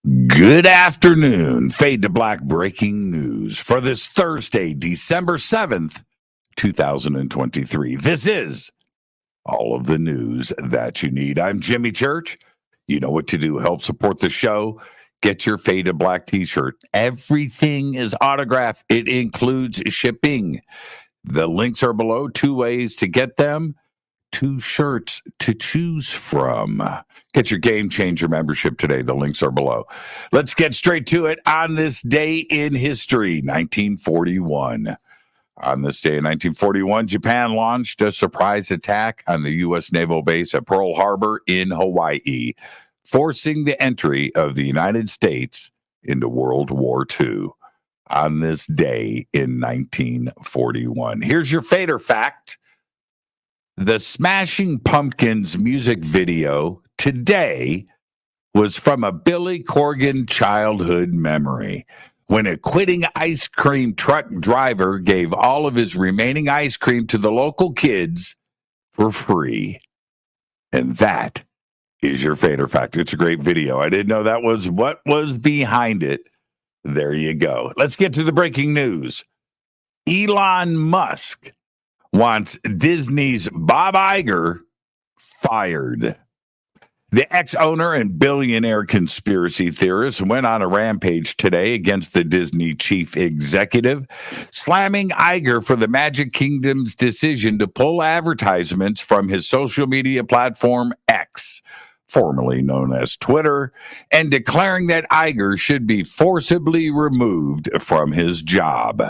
Good afternoon. Fade to Black breaking news for this Thursday, December 7th, 2023. This is all of the news that you need. I'm Jimmy Church. You know what to do. Help support the show. Get your Fade to Black t-shirt. Everything is autographed. It includes shipping. The links are below. 2 ways to get them. 2 shirts to choose from. Get your Game Changer membership today. The links are below. Let's get straight to it. On this day in history, 1941. On this day in 1941, Japan launched a surprise attack on the U.S. naval base at Pearl Harbor in Hawaii, forcing the entry of the United States into World War II. On this day in 1941. Here's your Fader fact. The Smashing Pumpkins music video today was from a Billy Corgan childhood memory when a quitting ice cream truck driver gave all of his remaining ice cream to the local kids for free. And that is your Fader fact. It's a great video. I didn't know that was what was behind it. There you go. Let's get to the breaking news. Elon Musk wants Disney's Bob Iger fired. The ex-owner and billionaire conspiracy theorist went on a rampage today against the Disney chief executive, slamming Iger for the Magic Kingdom's decision to pull advertisements from his social media platform X, formerly known as Twitter, and declaring that Iger should be forcibly removed from his job.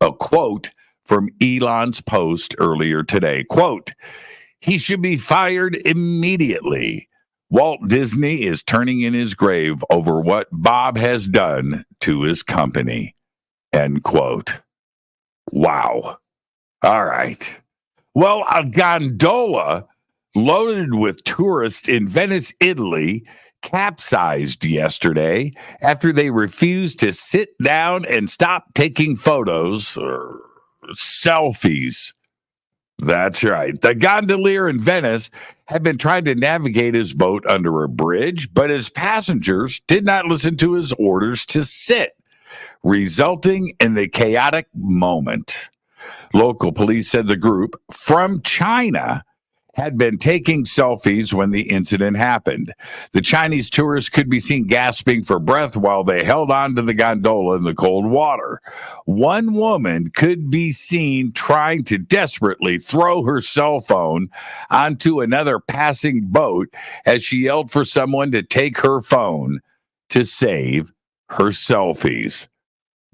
A quote from Elon's post earlier today. Quote, he should be fired immediately. Walt Disney is turning in his grave over what Bob has done to his company. End quote. Wow. All right. Well, a gondola loaded with tourists in Venice, Italy, capsized yesterday after they refused to sit down and stop taking photos or selfies. That's right. The gondolier in Venice had been trying to navigate his boat under a bridge, but his passengers did not listen to his orders to sit, resulting in the chaotic moment. Local police said the group from China had been taking selfies when the incident happened. The Chinese tourists could be seen gasping for breath while they held on to the gondola in the cold water. One woman could be seen trying to desperately throw her cell phone onto another passing boat as she yelled for someone to take her phone to save her selfies.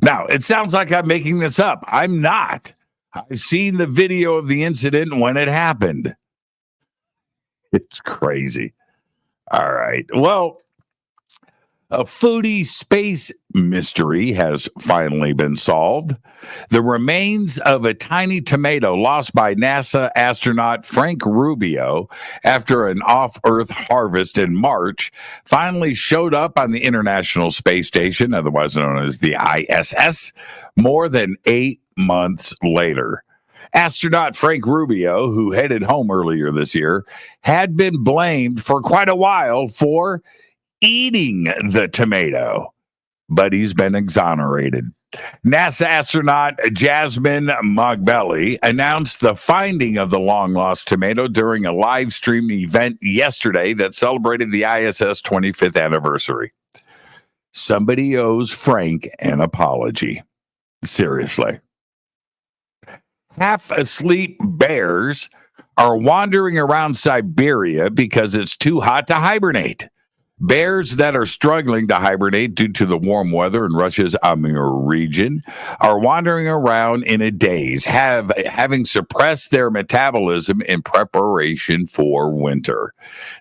Now, it sounds like I'm making this up. I'm not. I've seen the video of the incident when it happened. It's crazy. All right. Well, a foodie space mystery has finally been solved. The remains of a tiny tomato lost by NASA astronaut Frank Rubio after an off-Earth harvest in March finally showed up on the International Space Station, otherwise known as the ISS, more than 8 months later. Astronaut Frank Rubio, who headed home earlier this year, had been blamed for quite a while for eating the tomato, but he's been exonerated. NASA astronaut Jasmine Mogbelli announced the finding of the long-lost tomato during a live stream event yesterday that celebrated the ISS 25th anniversary. Somebody owes Frank an apology. Seriously. Half-asleep bears are wandering around Siberia because it's too hot to hibernate. Bears that are struggling to hibernate due to the warm weather in Russia's Amur region are wandering around in a daze, having suppressed their metabolism in preparation for winter.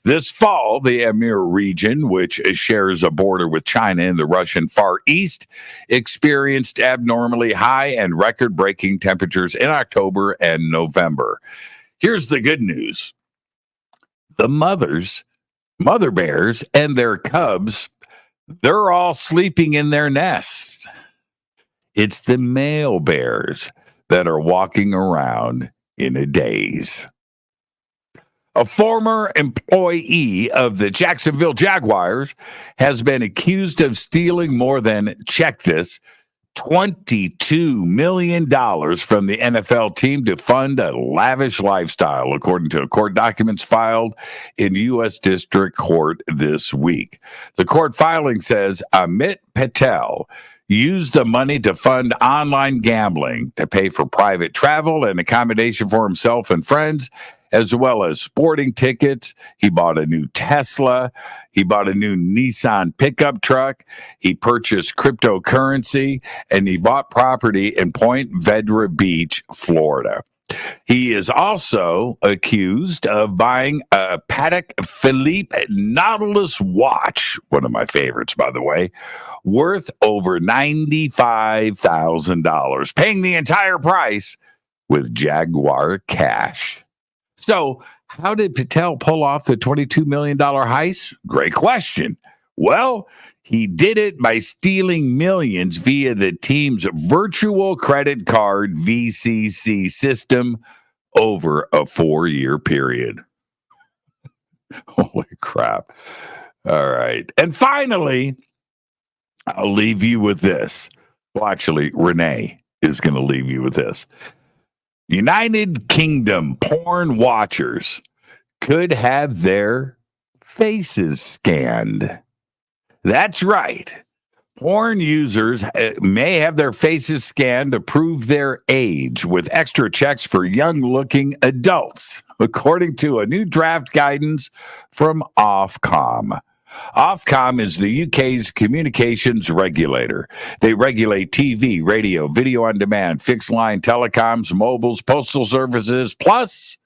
This fall, the Amur region, which shares a border with China in the Russian Far East, experienced abnormally high and record-breaking temperatures in October and November. Here's the good news. The mother bears and their cubs, they're all sleeping in their nests. It's the male bears that are walking around in a daze. A former employee of the Jacksonville Jaguars has been accused of stealing more than, check this, $22 million from the NFL team to fund a lavish lifestyle, according to court documents filed in U.S. District Court this week. The court filing says Amit Patel used the money to fund online gambling, to pay for private travel and accommodation for himself and friends, as well as sporting tickets. He bought a new Tesla. He bought a new Nissan pickup truck. He purchased cryptocurrency, and he bought property in Point Vedra Beach, Florida. He is also accused of buying a Patek Philippe Nautilus watch, one of my favorites, by the way, worth over $95,000, paying the entire price with Jaguar cash. So, how did Patel pull off the $22 million heist? Great question. Well, he did it by stealing millions via the team's virtual credit card VCC system over a 4-year period. Holy crap. All right. And finally, I'll leave you with this. Well, actually, Renee is going to leave you with this. United Kingdom porn watchers could have their faces scanned. That's right. Porn users may have their faces scanned to prove their age with extra checks for young-looking adults, according to a new draft guidance from Ofcom. Ofcom is the UK's communications regulator. They regulate TV, radio, video on demand, fixed line telecoms, mobiles, postal services, plus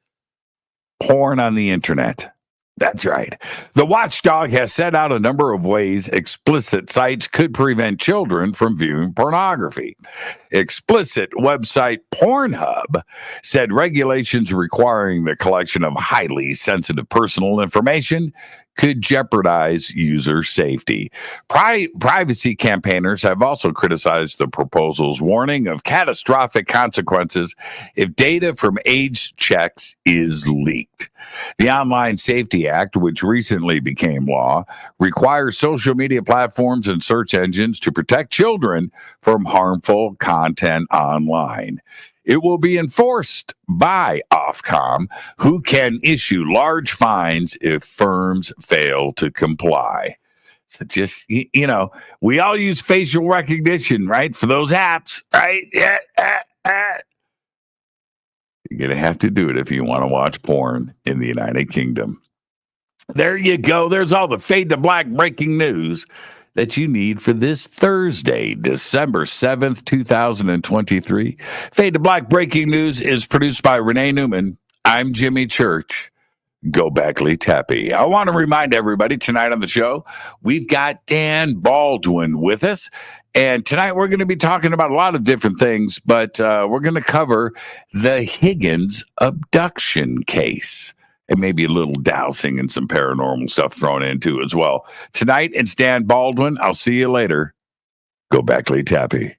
porn on the internet. That's right. The watchdog has set out a number of ways explicit sites could prevent children from viewing pornography. Explicit website Pornhub said regulations requiring the collection of highly sensitive personal information could jeopardize user safety. Privacy campaigners have also criticized the proposal's warning of catastrophic consequences if data from age checks is leaked. The Online Safety Act, which recently became law, requires social media platforms and search engines to protect children from harmful content online. It will be enforced by Ofcom, who can issue large fines if firms fail to comply. So just, we all use facial recognition, right? For those apps, right? Yeah. You're going to have to do it if you want to watch porn in the United Kingdom. There you go. There's all the Fade to Black breaking news that you need for this Thursday, December 7th, 2023. Fade to Black breaking news is produced by Renee Newman. I'm Jimmy Church. Go Beckley Tappy. I want to remind everybody tonight on the show, we've got Dan Baldwin with us. And tonight we're going to be talking about a lot of different things, but we're going to cover the Higgins abduction case. And maybe a little dowsing and some paranormal stuff thrown into as well. Tonight, it's Dan Baldwin. I'll see you later. Go Beckley Tappy.